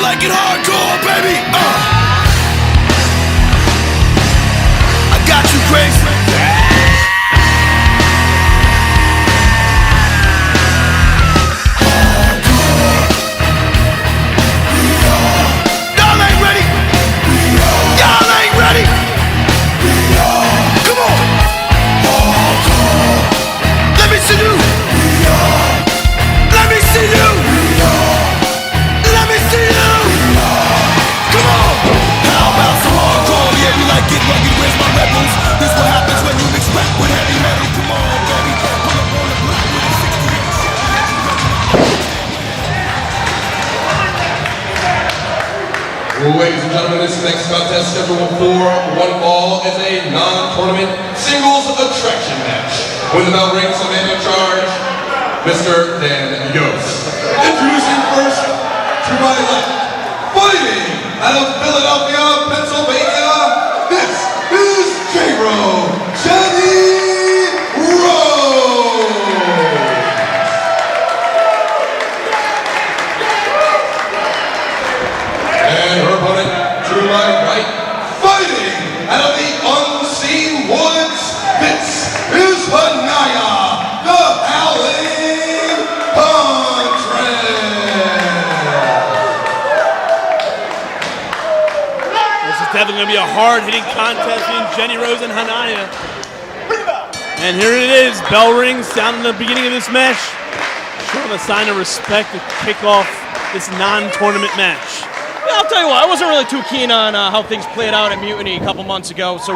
like it hardcore, baby. I got you crazy. Y'all ain't ready. Y'all ain't ready. Come on. Let me see you. Let me see you. Let me see you. Come on. How about some hardcore? Yeah, we like it rugged. Where's my rebels? This what happens when you mix rap with heavy metal. Come on, baby. Pull up on the block with a 68. Ladies and gentlemen, this next contest scheduled for one fall is a non-tournament singles attraction match. With the bell rings and in charge, Mr. Dan Yost. Introducing first, to my left, fighting out of Philadelphia, Pennsylvania, this is J-Ro, Jenny Rose. And her opponent, to my right, fighting out of the unseen woods, this is Hanaya, the Howling This is definitely going to be a hard-hitting contest between Jenny Rose and Hanaya. And here it is, bell rings down in the beginning of this match. Showing a sign of respect to kick off this non-tournament match. Yeah, I'll tell you what, I wasn't really too keen on how things played out at Mutiny a couple months ago, so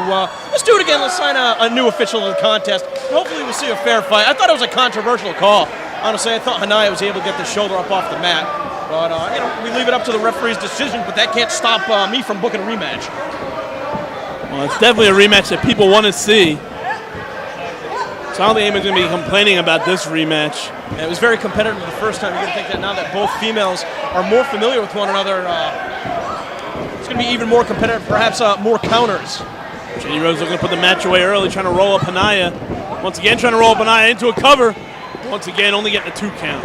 let's do it again. Let's sign a new official to the contest. Hopefully we'll see a fair fight. I thought it was a controversial call. Honestly, I thought Hanaya was able to get the shoulder up off the mat. But, you know, we leave it up to the referee's decision, but that can't stop me from booking a rematch. Well, it's definitely a rematch that people want to see. So I don't think anyone's going to be complaining about this rematch. And it was very competitive the first time. You're going to think that now that both females are more familiar with one another, it's going to be even more competitive, perhaps more counters. Jenny Rose looking to put the match away early, trying to roll up Hanaya. Once again, trying to roll up Hanaya into a cover. Once again, only getting a 2 count.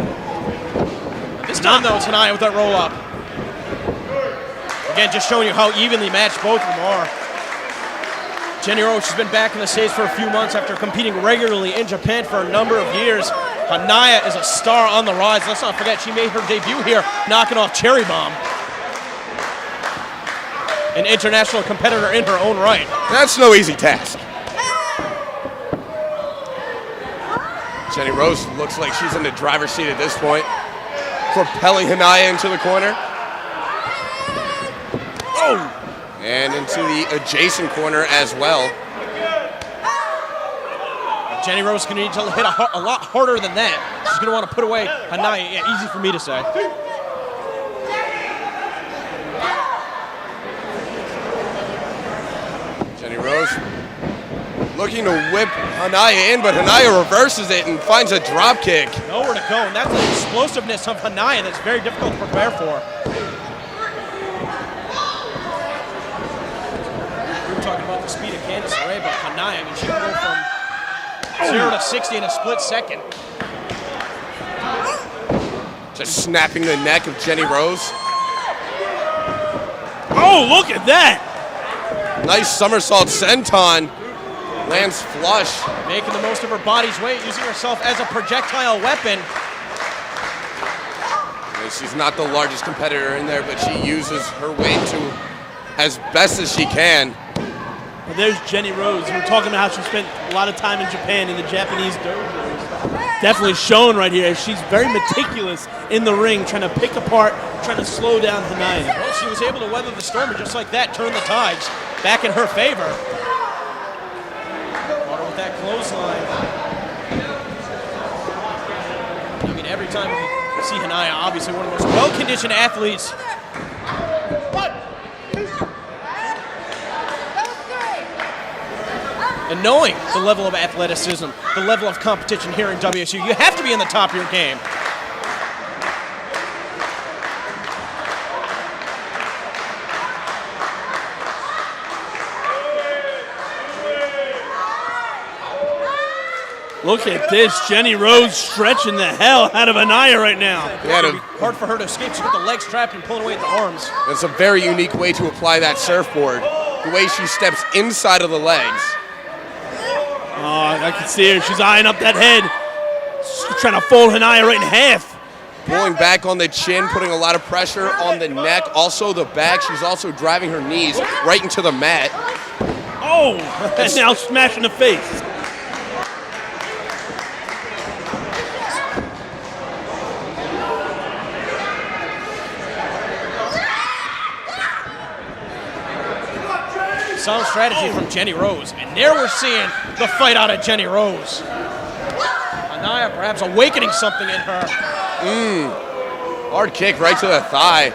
This time, though, it's Hanaya with that roll up. Again, just showing you how evenly matched both of them are. Jenny Rose has been back in the States for a few months after competing regularly in Japan for a number of years. Hanaya is a star on the rise. Let's not forget, she made her debut here, knocking off Cherry Bomb. An international competitor in her own right. That's no easy task. Jenny Rose looks like she's in the driver's seat at this point, propelling Hanaya into the corner. Oh! And into the adjacent corner as well. Jenny Rose is going to need to hit a lot harder than that. She's going to want to put away Hanaya. Yeah, easy for me to say. Jenny Rose looking to whip Hanaya in, but Hanaya reverses it and finds a drop kick. Nowhere to go, and that's the explosiveness of Hanaya that's very difficult to prepare for. We were talking about the speed of Candice LeRae, but Hanaya, I mean, she can go from 0 to 60 in a split second. Just snapping the neck of Jenny Rose. Oh, look at that! Nice somersault senton. Lands flush. Making the most of her body's weight, using herself as a projectile weapon. She's not the largest competitor in there, but she uses her weight to as best as she can. Well, there's Jenny Rose. We were talking about how she spent a lot of time in Japan in the Japanese dojos. Definitely shown right here. She's very meticulous in the ring, trying to pick apart, trying to slow down Hanaya. Well, she was able to weather the storm and just like that, turn the tides back in her favor. Water with that clothesline. I mean, every time we see Hanaya, obviously one of the most well-conditioned athletes. And knowing the level of athleticism, the level of competition here in WSU, you have to be in the top of your game. Look at this. Jenny Rose stretching the hell out of Anaya right now. Yeah, Hard for her to escape. She's got the legs trapped and pulling away at the arms. it's a very unique way to apply that surfboard. The way she steps inside of the legs. Oh, I can see her. She's eyeing up that head. She's trying to fold Anaya right in half. Pulling back on the chin, putting a lot of pressure on the neck, also the back. She's also driving her knees right into the mat. Oh, and now smashing the face. Sound strategy from Jenny Rose. And there we're seeing the fight out of Jenny Rose. Anaya perhaps awakening something in her. Hard kick right to the thigh.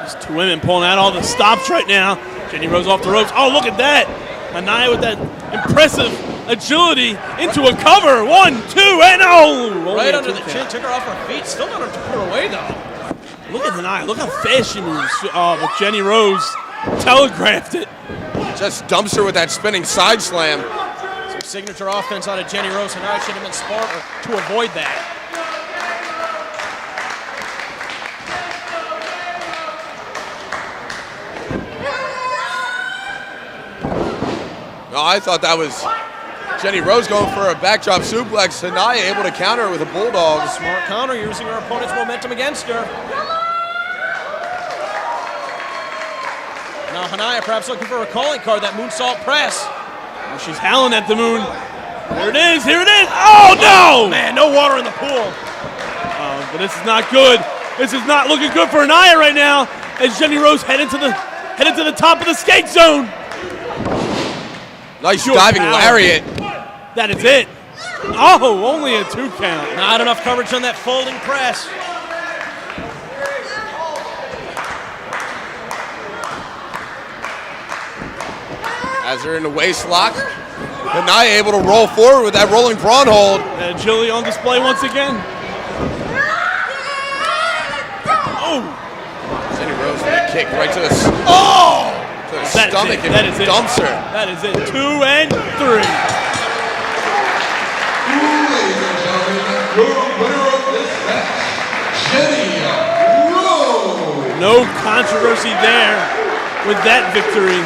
These two women pulling out all the stops right now. Jenny Rose off the ropes. Oh, look at that. Anaya with that impressive agility into a cover. 1, 2, and oh! Right under the chin, took her off her feet. Still not enough to put her away, though. Look at Anaya. Look how fast she moves. Oh, but Jenny Rose telegraphed it. Just dumps her with that spinning side slam. Some signature offense out of Jenny Rose. Anaya should have been smarter to avoid that. No, I thought that was Jenny Rose going for a backdrop suplex. Anaya able to counter with a bulldog. Smart counter, using her opponent's momentum against her. Now Anaya perhaps looking for a calling card, that moonsault press. Oh, she's howling at the moon. Here it is, here it is. Oh, no! Man, no water in the pool. But this is not good. This is not looking good for Anaya right now as Jenny Rose heading to the top of the skate zone. Nice Pure diving power. lariat. That is it. Oh, only a 2 count. Not enough coverage on that folding press. As they're in the waist lock, Anaya able to roll forward with that rolling brawn hold. Agility on display once again. Oh! Jenny Rose with a kick right to the to the That is stomach it. and That is it. dumps her. That is it. 2 and 3. Ladies and gentlemen, your winner of this match, Jenny Rose. No controversy there with that victory.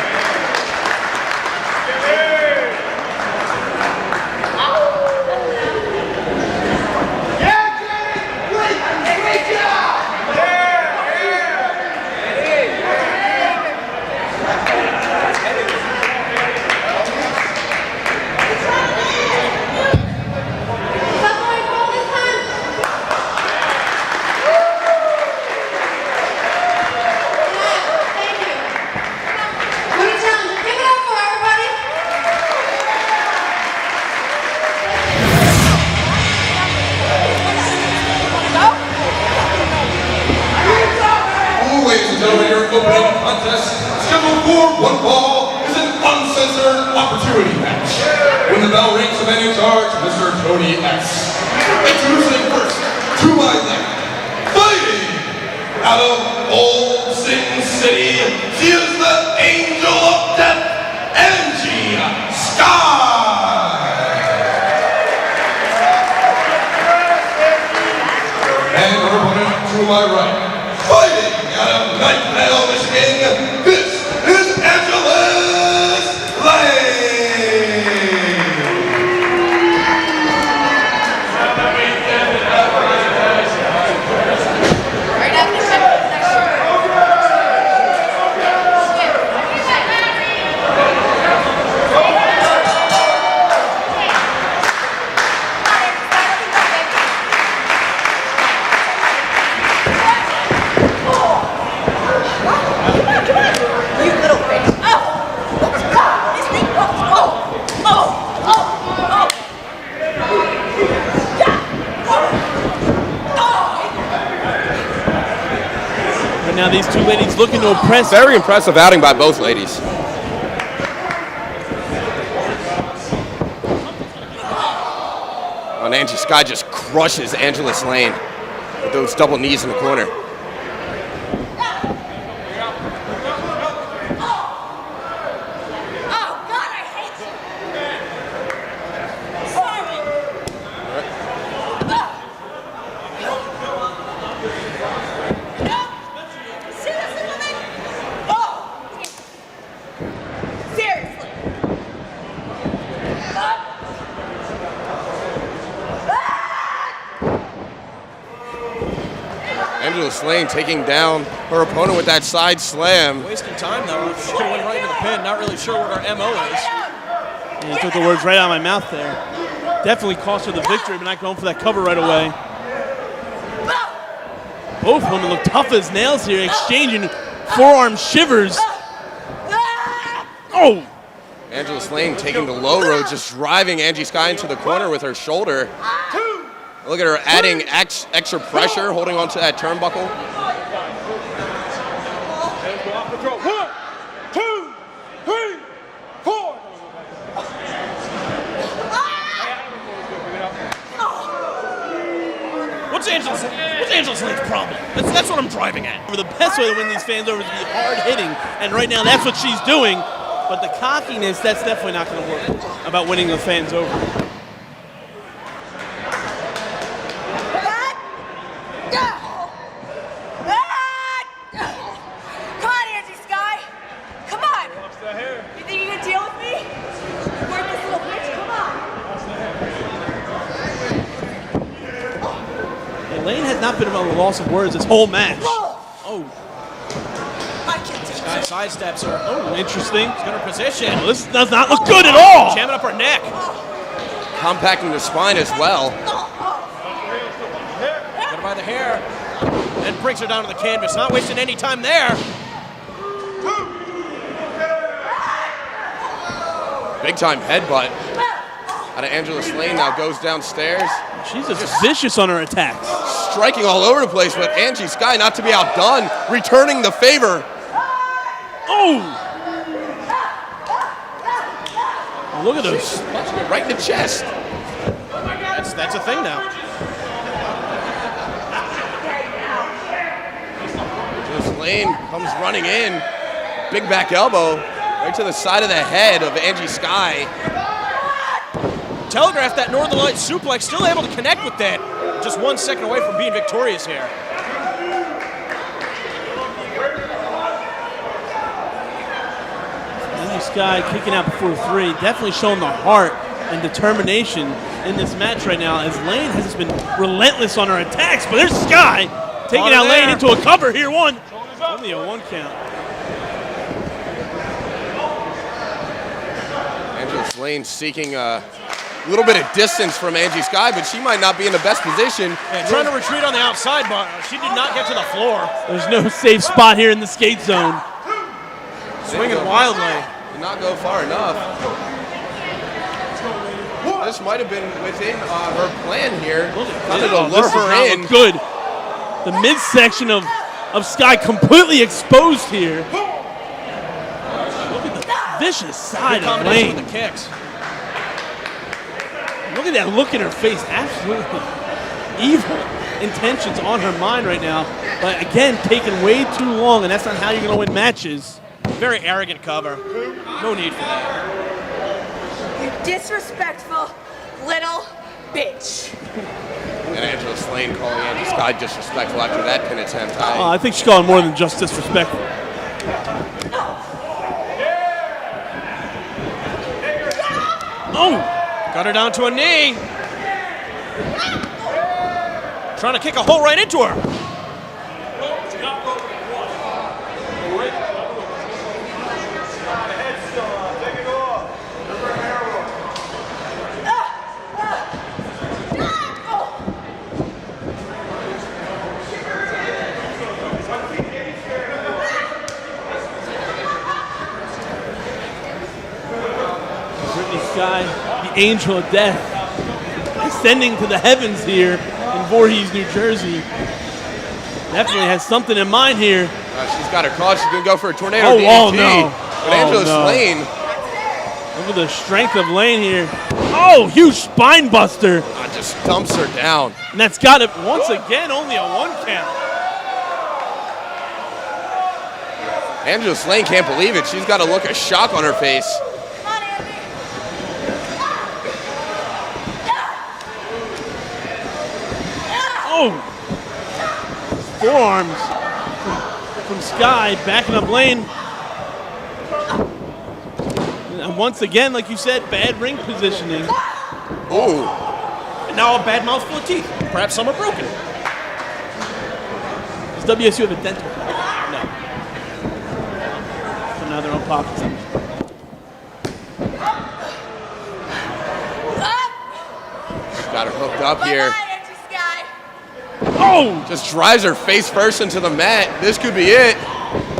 Ladies and gentlemen, your opening contest, scheduled for 1 fall, is an uncensored opportunity match. When the bell rings, the man in charge, Mr. Tony X. Introducing first, to my left, fighting out of Old Sin City, she is the Angel of Death, Angie Sky. And her opponent to my right, fighting out of Knightdale, Michigan, this is Angeles Lane. But now these two ladies looking to impress. Very impressive outing by both ladies. And Angie Sky just crushes Angeles Lane with those double knees in the corner. Angela Slane taking down her opponent with that side slam. Wasting time, though. She could have went right into the pin. Not really sure what her MO is. And you took the words right out of my mouth there. Definitely cost her the victory, but not going for that cover right away. Both women look tough as nails here, exchanging forearm shivers. Oh! Angela Slane taking the low road, just driving Angie Sky into the corner with her shoulder. Look at her adding extra pressure, holding onto that turnbuckle. 1, 2, 3, 4. What's Angela Slane's problem? That's what I'm driving at. The best way to win these fans over is to be hard hitting, and right now that's what she's doing. But the cockiness, that's definitely not going to work about winning the fans over. Come on, Angie Sky. Come on. You think you can deal with me? Work this little bitch. Come on. Elaine has not been about a loss of words this whole match. Oh, I can't do Guy sidesteps her. oh, interesting. She's got her position. Oh, this does not look good at all. Jamming up her neck. Compacting the spine as well. Got her by the hair. And brings her down to the canvas. Not wasting any time there. Big time headbutt. Out of Angela Slane now goes downstairs. She's just vicious on her attacks. Striking all over the place, but Angie Sky not to be outdone. Returning the favor. Oh! Oh, look at those. Right in the chest. That's a thing now. Angela Slane comes running in. Big back elbow. Right to the side of the head of Angie Sky. Telegraphed that Northern Light suplex, still able to connect with that. Just 1 second away from being victorious here. Angie Sky kicking out before 3, definitely showing the heart and determination in this match right now, as Lane has just been relentless on her attacks. But there's Sky taking out Lane into a cover here. Only a 1 count. Angela Slane seeking a little bit of distance from Angie Sky, but she might not be in the best position. Yeah, trying to retreat on the outside, but she did not get to the floor. There's no safe spot here in the skate zone. Swinging wildly. Did not go far enough. This might have been within her plan here. Kind of to lure This does her not in. look good. The midsection of Sky completely exposed here. Look at the vicious side of Combination Lane. with the kicks. Look at that look in her face. Absolutely evil intentions on her mind right now. But again, taking way too long, and that's not how you're going to win matches. Very arrogant cover. No need for that. You disrespectful little bitch. And Angela Slane calling Angie Sky disrespectful after that pin attempt. I think she's calling more than just disrespectful. Oh! Got her down to a knee. Trying to kick a hole right into her. Sky, the angel of death, ascending to the heavens here in Voorhees, New Jersey. Definitely has something in mind here. She's got her caught. She's going to go for a tornado Oh, DDT. oh, no. But Angela Slane. Look at the strength of Lane here. Oh, huge spine buster. Just dumps her down. And that's got it once again, only a 1 count. Angela Slane can't believe it. She's got a look of shock on her face. Oh! Forearms from Sky, backing up Lane. And once again, like you said, bad ring positioning. Ooh. And now a bad mouthful of teeth. Perhaps some are broken. WSU have a dental? No. So now they're on pockets. Got her hooked up here. Oh! Just drives her face first into the mat. This could be it.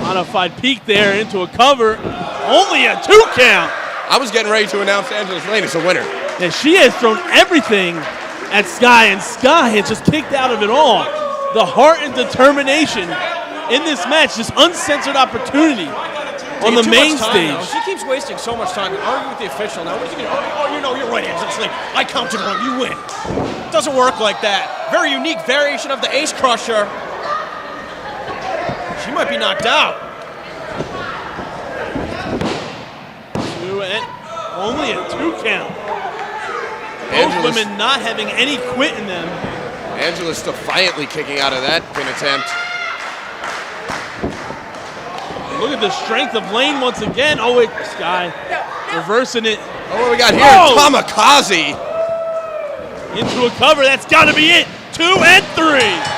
Modified peek there into a cover. Only a 2 count. I was getting ready to announce Angela Slane as a winner. And she has thrown everything at Sky, and Sky has just kicked out of it all. The heart and determination in this match, this uncensored opportunity on the main stage. She keeps wasting so much time to argue with the official. Now, what's she gonna, you're right, Angela Slane. I counted wrong. You win. It doesn't work like that. Very unique variation of the Ace Crusher. She might be knocked out. Only a 2 count. Both women not having any quit in them. Angela's defiantly kicking out of that pin attempt. Look at the strength of Lane once again. Oh, wait, Sky reversing it. Oh, what do we got here? Oh! Kamikaze. Into a cover. That's got to be it. 2 and 3.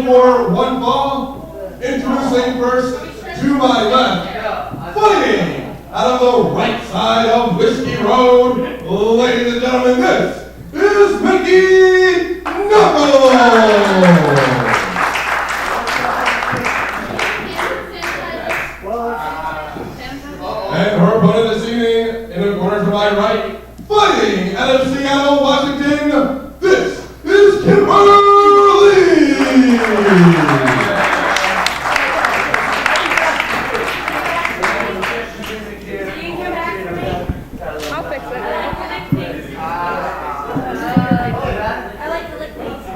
For 1 fall, introducing first to my left, fighting out of the right side of Whiskey Road, ladies and gentlemen, this is Mickey Knuckles! And her opponent this evening, in the corner to my right, fighting out of Seattle, Washington, this is Kimberly! I'll fix it. I like the lick things. I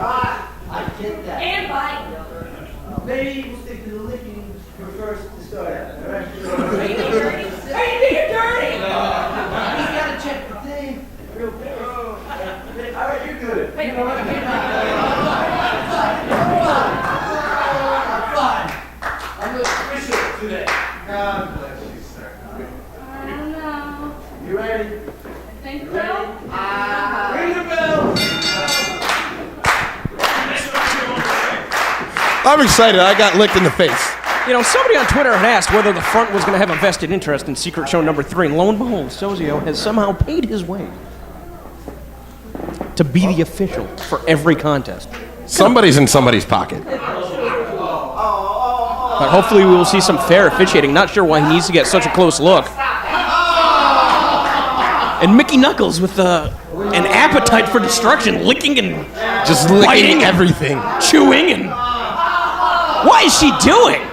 get that. And bite. Maybe we'll stick to the licking for first to start out, all right? Are you being dirty? Are you being dirty? You gotta check the thing real quick. All right, you're good. Wait, You know what? I'm fine. I'm official today. God bless you, sir. I don't know. You ready? Think so? Ring the bell. I'm excited. I got licked in the face. You know, somebody on Twitter had asked whether the front was going to have a vested interest in Secret Show number 3, and lo and behold, Sozio has somehow paid his way to be the official for every contest. Somebody's in somebody's pocket. But hopefully we will see some fair officiating. Not sure why he needs to get such a close look. And Mickey Knuckles with an appetite for destruction, licking and Just biting licking and everything. chewing and... What is she doing?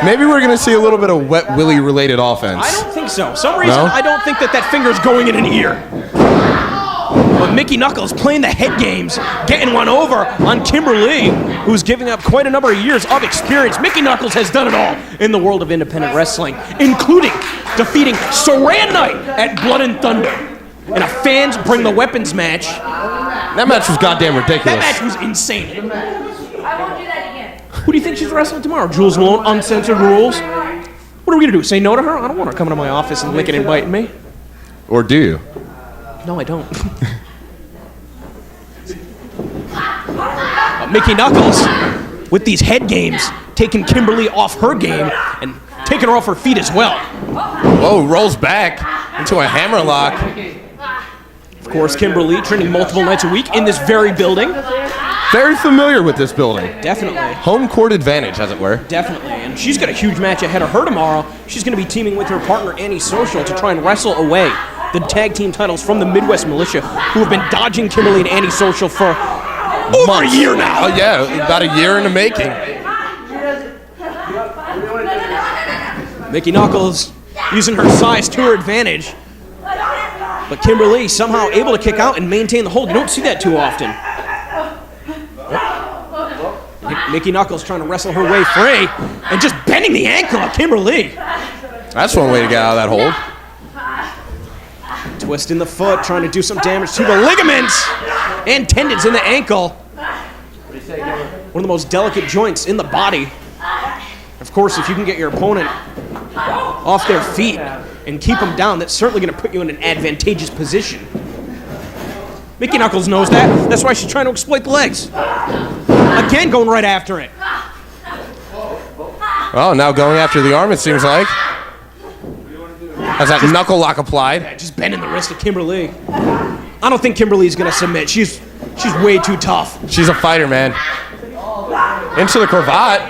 Maybe we're going to see a little bit of Wet Willie related offense. I don't think so. Some reason No? I don't think that finger's going in an ear. But Mickey Knuckles playing the head games, getting one over on Kimberly, who's giving up quite a number of years of experience. Mickey Knuckles has done it all in the world of independent wrestling, including defeating Saran Knight at Blood and Thunder in a Fans Bring the Weapons match. That match was goddamn ridiculous. That match was insane. I won't do that again. Who do you think she's wrestling tomorrow? Jules Malone, uncensored rules. What are we gonna do? Say no to her? I don't want her coming to my office and licking and biting me. Or do you? No, I don't. Mickey Knuckles, with these head games, taking Kimberly off her game and taking her off her feet as well. Whoa, rolls back into a hammerlock. Of course, Kimberly training multiple nights a week in this very building. Very familiar with this building. Definitely. Home court advantage, as it were. Definitely. And she's got a huge match ahead of her tomorrow. She's going to be teaming with her partner, Annie Social, to try and wrestle away the tag team titles from the Midwest Militia, who have been dodging Kimberly and Annie Social for over a year now. Oh, yeah, about a year in the making. Mickey Knuckles using her size to her advantage. But Kimberly somehow able to kick out and maintain the hold. You don't see that too often. Mickey Knuckles trying to wrestle her way free and just bending the ankle of Kimberly. That's one way to get out of that hold. Twist in the foot, trying to do some damage to the ligaments and tendons in the ankle. One of the most delicate joints in the body. Of course, if you can get your opponent off their feet and keep them down, that's certainly going to put you in an advantageous position. Mickey Knuckles knows that. That's why she's trying to exploit the legs. Again, going right after it. Oh, now going after the arm, it seems like. Has that knuckle lock applied? Yeah, just bending the wrist of Kimberly. I don't think Kimberly's going to submit. She's way too tough. She's a fighter, man. Into the cravat.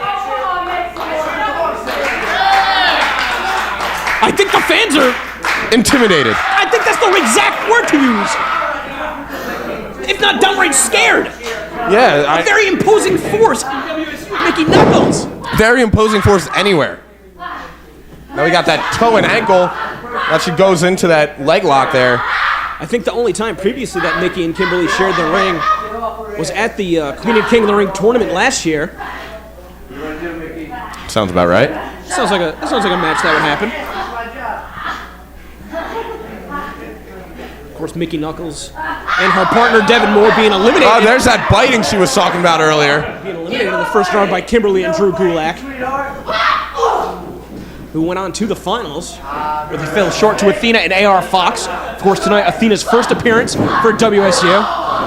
I think the fans are... Intimidated. I think that's the exact word to use. If not downright scared. Yeah. A very imposing force. Mickey Knuckles. Very imposing force anywhere. Now we got that toe and ankle. That she goes into that leg lock there. I think the only time previously that Mickey and Kimberly shared the ring was at the Queen and King of the Ring tournament last year. Sounds about right. Sounds like a match that would happen. Of course, Mickey Knuckles and her partner Devin Moore being eliminated. Oh, there's that biting she was talking about earlier. Being eliminated in the first round by Kimberly and Drew Gulak, who went on to the finals, where they fell short to Athena and AR Fox. Of course, tonight, Athena's first appearance for WSU.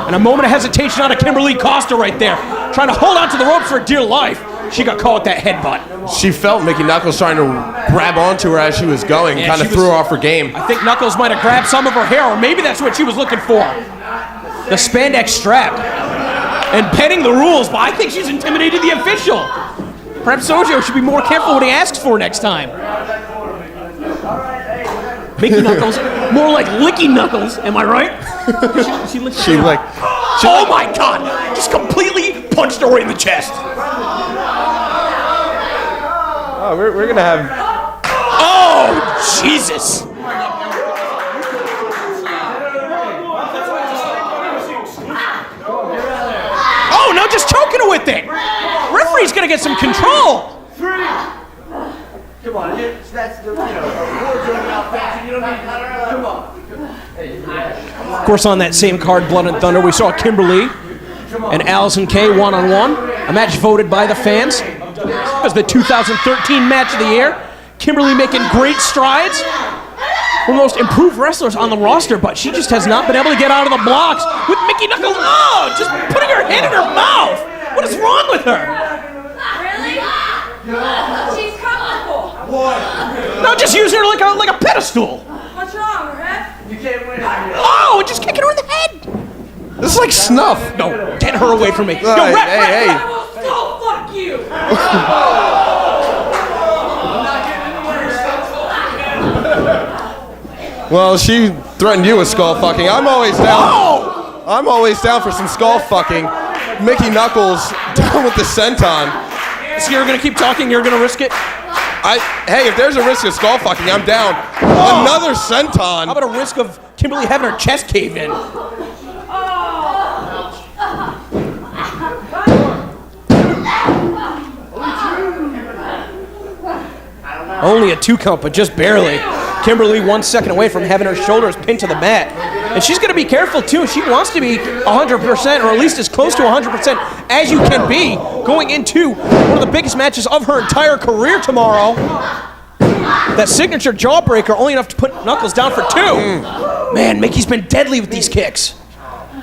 And a moment of hesitation out of Kimberly Costa right there, trying to hold on to the ropes for dear life. She got caught with that headbutt. She felt Mickey Knuckles trying to grab onto her as she was going, Yeah, kind of threw her off her game. I think Knuckles might have grabbed some of her hair, or maybe that's what she was looking for. The spandex strap. And bending the rules, but I think she's intimidated the official. Perhaps Sojo should be more careful what he asks for next time. Mickey Knuckles, more like Licky Knuckles, am I right? She oh my God! Just completely punched her right in the chest. Oh, we're gonna have. Oh, Jesus! Oh, no, just choking her with it. Referee's gonna get some control. Come on, that's the, awards running out fast. You don't need, come on. Of course, on that same card, Blood and Thunder, we saw Kimberly and Allison Kay one-on-one, a match voted by the fans. It was the 2013 match of the year. Kimberly making great strides. One of the most improved wrestlers on the roster, but she just has not been able to get out of the blocks with Mickey Knuckles. Oh, just putting her head in her mouth. What is wrong with her? Really? She's comfortable. No, just use her like a pedestal. What's wrong, Ref? You can't win. Oh, just kicking her in the head. This is like snuff. No, get her away from me. No, Hey, Ref, hey, I will so fuck you. Well, she threatened you with skull fucking. I'm always down. I'm always down for some skull fucking. Mickey Knuckles down with the senton. So you're gonna keep talking? You're gonna risk it? Hey, if there's a risk of skull fucking, I'm down. Another senton. How about a risk of Kimberly having her chest cave in? Only a 2 count, but just barely. Kimberly 1 second away from having her shoulders pinned to the mat. And she's going to be careful, too. She wants to be 100%, or at least as close to 100% as you can be, going into one of the biggest matches of her entire career tomorrow. That signature jawbreaker, only enough to put Knuckles down for 2. Man, Mickey's been deadly with these kicks.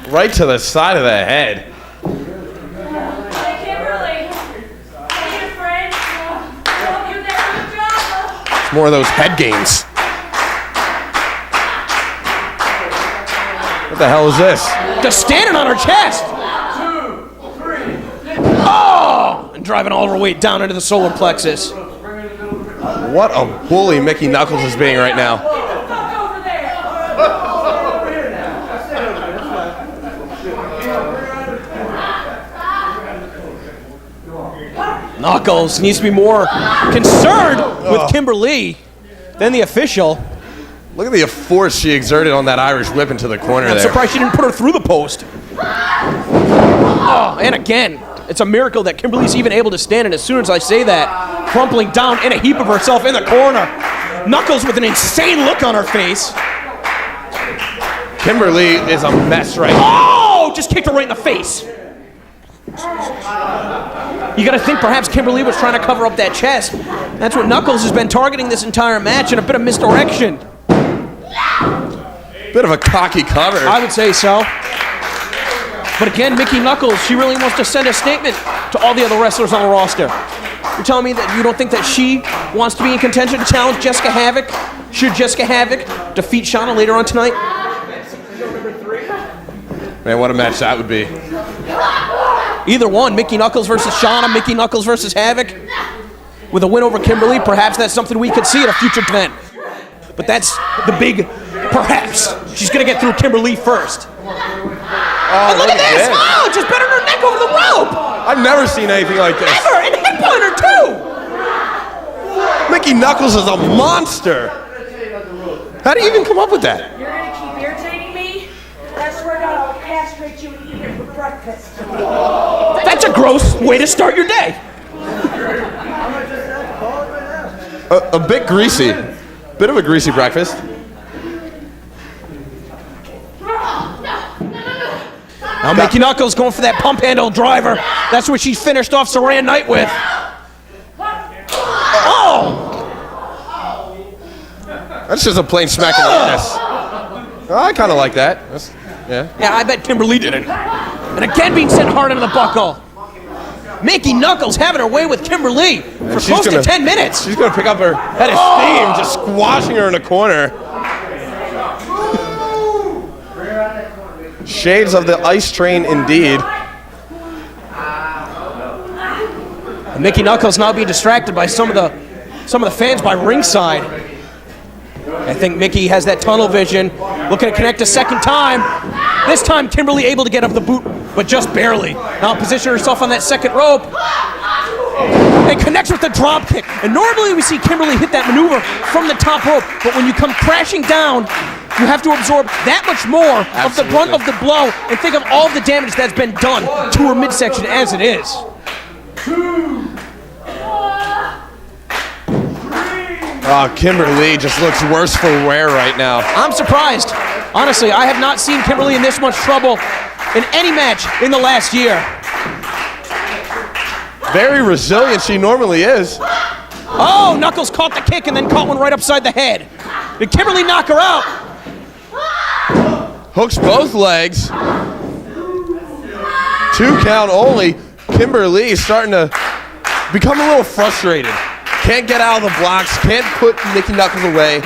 Right to the side of the head. Hey, Kimberly. Hey, your friend. Hope you did a good job. More of those head games. the hell is this? Just standing on her chest. 2, 3. Oh! And driving all of her weight down into the solar plexus. What a bully Mickey Knuckles is being right now. Get the fuck over there! Over here now. I said over there. That's fine. Knuckles needs to be more concerned with Kimberly than the official. Look at the force she exerted on that Irish whip into the corner I'm there. surprised she didn't put her through the post. Oh, and again, it's a miracle that Kimberly's even able to stand, and as soon as I say that, crumpling down in a heap of herself in the corner. Knuckles with an insane look on her face. Kimberly is a mess right now. Oh! Just kicked her right in the face. You gotta think perhaps Kimberly was trying to cover up that chest. That's what Knuckles has been targeting this entire match, and a bit of misdirection. Bit of a cocky cover. I would say so. But again, Mickey Knuckles, she really wants to send a statement to all the other wrestlers on the roster. You're telling me that you don't think that she wants to be in contention to challenge Jessica Havoc? Should Jessica Havoc defeat Shauna later on tonight? Man, what a match that would be. Either one, Mickey Knuckles versus Shauna, Mickey Knuckles versus Havoc. With a win over Kimberly, perhaps that's something we could see at a future event. But that's the big perhaps. She's gonna get through Kimberly first. Oh, Look at this! Oh, just bent her neck over the rope! I've never seen anything like this. Ever! And hip pointer too! Mickey Knuckles is a monster. How do you even come up with that? You're gonna keep irritating me? I swear to God, I'll castrate you and eat it for breakfast. That's a gross way to start your day. A bit greasy. Bit of a greasy breakfast. Now Mickey Knuckles going for that pump handle driver. That's what she finished off Saran Knight with. Oh! That's just a plain smack in the ass. Oh, I kind of like that. Yeah. Yeah, I bet Kimberly did it. And again being sent hard into the buckle. Mickey Knuckles having her way with Kimberly for close to 10 minutes. She's going to pick up her head of steam, just squashing her in the corner. Shades of the ice train indeed. And Mickey Knuckles now being distracted by some of the fans by ringside. I think Mickey has that tunnel vision, looking to connect a second time. This time Kimberly able to get up the boot, but just barely. Now position herself on that second rope. And connects with the drop kick. And normally we see Kimberly hit that maneuver from the top rope, but when you come crashing down, you have to absorb that much more of the brunt of the blow and think of all the damage that's been done to her midsection as it is. 2, 3. Oh, Kimberly just looks worse for wear right now. I'm surprised. Honestly, I have not seen Kimberly in this much trouble in any match in the last year. Very resilient she normally is. Oh, Knuckles caught the kick and then caught one right upside the head. Did Kimberly knock her out? Hooks both legs. 2 count only. Kimberly is starting to become a little frustrated. Can't get out of the blocks, can't put Mickey Knuckles away.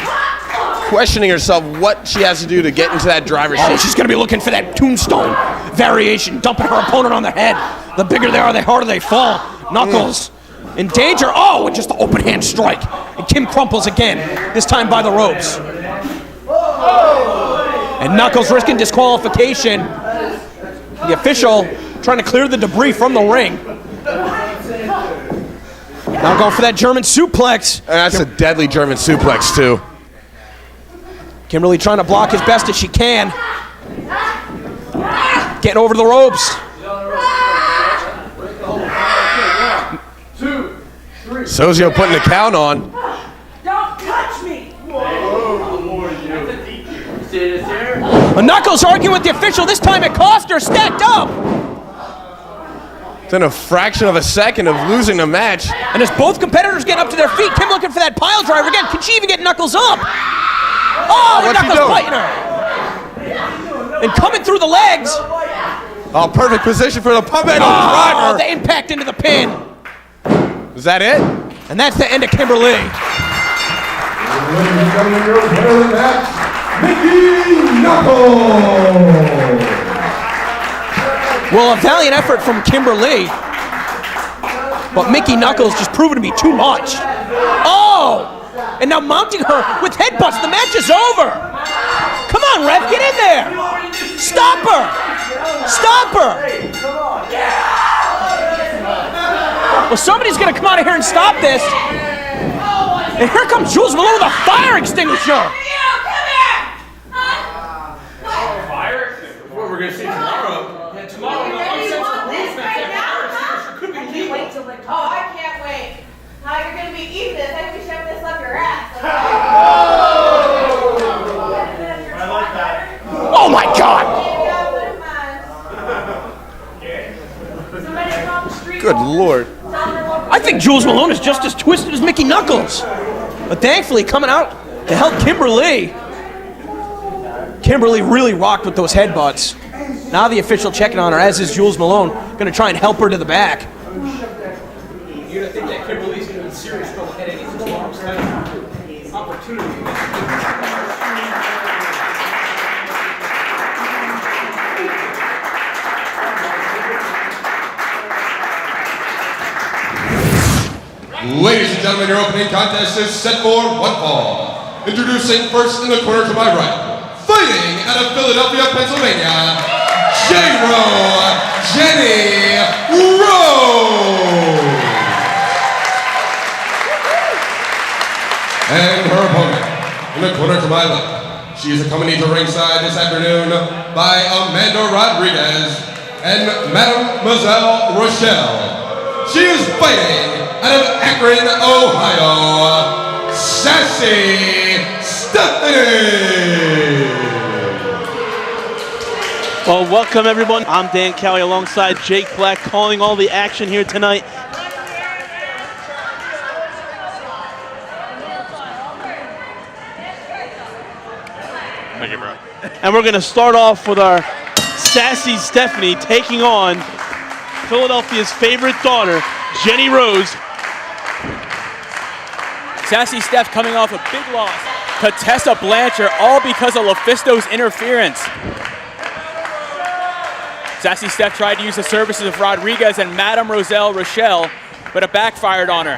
Questioning herself what she has to do to get into that driver's seat. Oh, she's going to be looking for that tombstone variation, dumping her opponent on the head. The bigger they are, the harder they fall. Knuckles in danger. Oh, and just the open hand strike. And Kim crumples again, this time by the ropes. And Knuckles risking disqualification. The official trying to clear the debris from the ring. Now going for that German suplex. And that's a deadly German suplex too. Kimberly trying to block as best as she can. Getting over the ropes. 2, 3. Sozio putting the count on. Don't touch me! Knuckles arguing with the official. This time it cost her. Stacked up. Within a fraction of a second of losing the match. And as both competitors get up to their feet, Kim looking for that pile driver again. Can she even get Knuckles up? Oh, and What's she Knuckles doing? fighting her. And coming through the legs. Oh, perfect position for the pump handle Oh, driver. the impact into the pin. Is that it? And that's the end of Kimberly. Ladies and gentlemen, your winner of the match, Mickey Knuckles. Well, a valiant effort from Kimberly, but Mickey Knuckles just proven to be too much. Oh! And now mounting her with headbutts. The match is over. Come on, ref, get in there. Stop her. Stop her. Well, somebody's going to come out of here and stop this. And here comes Jules Malone with a fire extinguisher. What we're going to see tomorrow. Yeah, tomorrow. Oh, I can't wait. How you're going to be eating this? I'm going to be shoving this up your ass. I like that. Oh, my God. Good Lord. I think Jules Malone is just as twisted as Mickey Knuckles. But thankfully, coming out to help Kimberly. Kimberly really rocked with those headbutts. Now the official checking on her, as is Jules Malone, going to try and help her to the back. You're going to think that Kimberly's going to be in serious trouble heading into tomorrow's opportunity. Ladies and gentlemen, your opening contest is set for one fall. Introducing first in the corner to my right, fighting out of Philadelphia, Pennsylvania, Jenny Rose. And her opponent in the corner to my left, she is accompanied to ringside this afternoon by Amanda Rodriguez and Mademoiselle Rochelle. She is fighting out of Akron, Ohio, Sassy Stephanie. Well, welcome everyone. I'm Dan Cowie alongside Jake Black, calling all the action here tonight. Thank you, bro. And we're going to start off with our Sassy Stephanie taking on Philadelphia's favorite daughter, Jenny Rose. Sassy Steph coming off a big loss to Tessa Blanchard, all because of LuFisto's interference. Sassy Steph tried to use the services of Rodriguez and Madame Rochelle, but it backfired on her.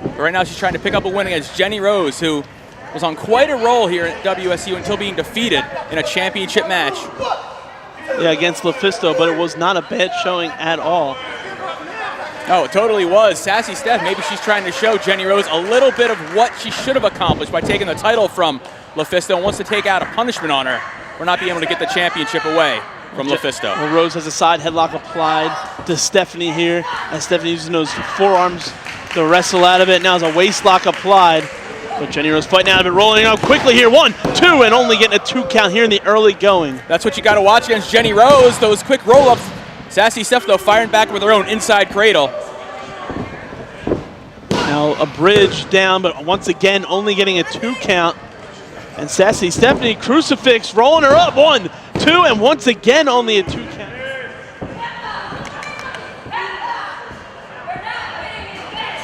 But right now she's trying to pick up a win against Jenny Rose, who was on quite a roll here at WSU until being defeated in a championship match. Yeah, against LuFisto, but it was not a bad showing at all. Oh, it totally was. Sassy Steph, maybe she's trying to show Jenny Rose a little bit of what she should have accomplished by taking the title from LuFisto and wants to take out a punishment on her for not being able to get the championship away from LuFisto. Well, Rose has a side headlock applied to Stephanie here, and Stephanie using those forearms to wrestle out of it. Now there's a waist lock applied, but Jenny Rose fighting out of it, rolling up quickly here. 1, 2, and only getting a 2 count here in the early going. That's what you got to watch against Jenny Rose, those quick roll-ups. Sassy Steph, though, firing back with her own inside cradle. Now a bridge down, but once again only getting a 2 count. And Sassy Stephanie, crucifix, rolling her up. 1, 2, and once again only a 2 count.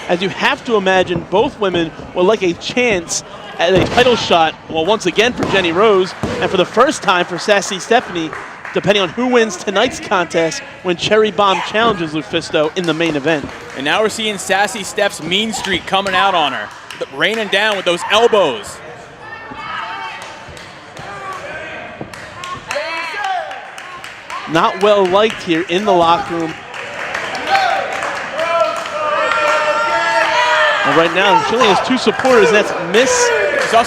As you have to imagine, both women would like a chance at a title shot, well, once again for Jenny Rose, and for the first time for Sassy Stephanie, depending on who wins tonight's contest when Cherry Bomb challenges LuFisto in the main event. And now we're seeing Sassy Steph's mean streak coming out on her, raining down with those elbows. Not well liked here in the locker room. And right now, she only has 2 supporters, and that's Miss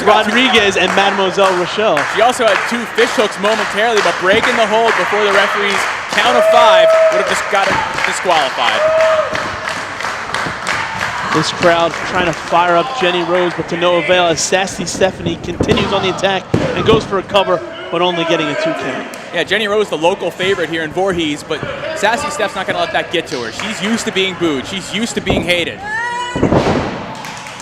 Rodriguez and Mademoiselle Rochelle. She also had 2 fishhooks momentarily, but breaking the hold before the referee's count of 5 would have just got it disqualified. This crowd trying to fire up Jenny Rose, but to no avail as Sassy Stephanie continues on the attack and goes for a cover, but only getting a 2 count. Yeah, Jenny Rose, the local favorite here in Voorhees, but Sassy Steph's not going to let that get to her. She's used to being booed. She's used to being hated.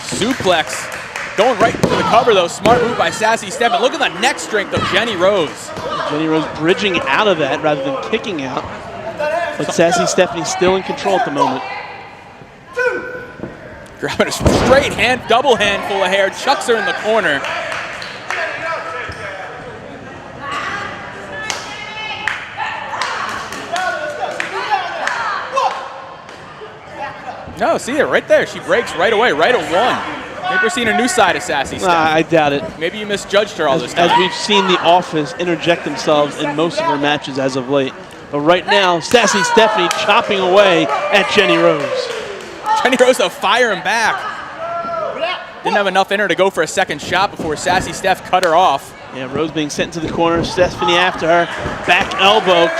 Suplex. Going right for the cover, though. Smart move by Sassy Steph. And look at the neck strength of Jenny Rose. Jenny Rose bridging out of that rather than kicking out. But Sassy Stephanie still in control at the moment. Grabbing a straight hand, double handful of hair, chucks her in the corner. No, see it right there. She breaks right away, right at 1. Maybe we're seeing a new side of Sassy Steph. I doubt it. Maybe you misjudged her all this time. As we've seen The Office interject themselves in most of her matches as of late. But right now, Sassy Stephanie chopping away at Jenny Rose. Jenny Rose to fire him back. Didn't have enough in her to go for a second shot before Sassy Steph cut her off. Yeah, Rose being sent into the corner. Stephanie after her. Back elbow.